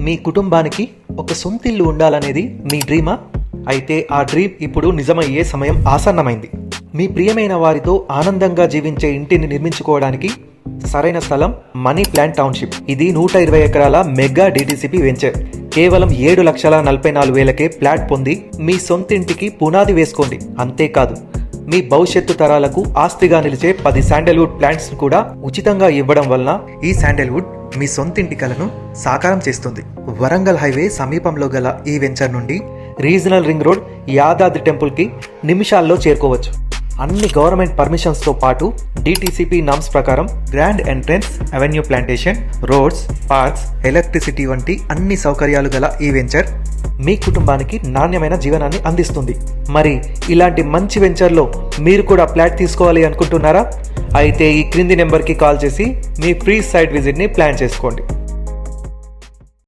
మీ కుటుంబానికి ఒక సొంతిల్లు ఉండాలనేది మీ డ్రీమా? అయితే ఆ డ్రీమ్ ఇప్పుడు నిజమయ్యే సమయం ఆసన్నమైంది. మీ ప్రియమైన వారితో ఆనందంగా జీవించే ఇంటిని నిర్మించుకోవడానికి సరైన స్థలం మనీ ప్లాంట్ టౌన్షిప్. ఇది 120 ఎకరాల మెగా డిటిసిపి వెంచర్. కేవలం 7,44,000కే ప్లాట్ పొంది మీ సొంతింటికి పునాది వేసుకోండి. అంతేకాదు, మీ భవిష్యత్తు తరాలకు ఆస్తిగా నిలిచే 10 శాండల్వుడ్ ప్లాంట్స్ కూడా ఉచితంగా ఇవ్వడం వలన ఈ శాండల్వుడ్ మీ సొంతింటి కలను సాకారం చేస్తుంది. వరంగల్ హైవే సమీపంలో గల ఈ వెంచర్ నుండి రీజనల్ రింగ్ రోడ్ యాదాద్రి టెంపుల్కి నిమిషాల్లో చేరుకోవచ్చు. అన్ని గవర్నమెంట్ పర్మిషన్స్తో పాటు డిటిసిపి నామ్స్ ప్రకారం grand entrance, avenue plantation, roads, parks, electricity వంటి అన్ని సౌకర్యాలు గల ఈ వెంచర్ మీ కుటుంబానికి నాణ్యమైన జీవనాన్ని అందిస్తుంది. మరి ఇలాంటి మంచి వెంచర్లో మీరు కూడా ఫ్లాట్ తీసుకోవాలి అనుకుంటున్నారా? అయితే ఈ క్రింది నెంబర్కి కాల్ చేసి మీ ఫ్రీ సైట్ విజిట్ని ప్లాన్ చేసుకోండి.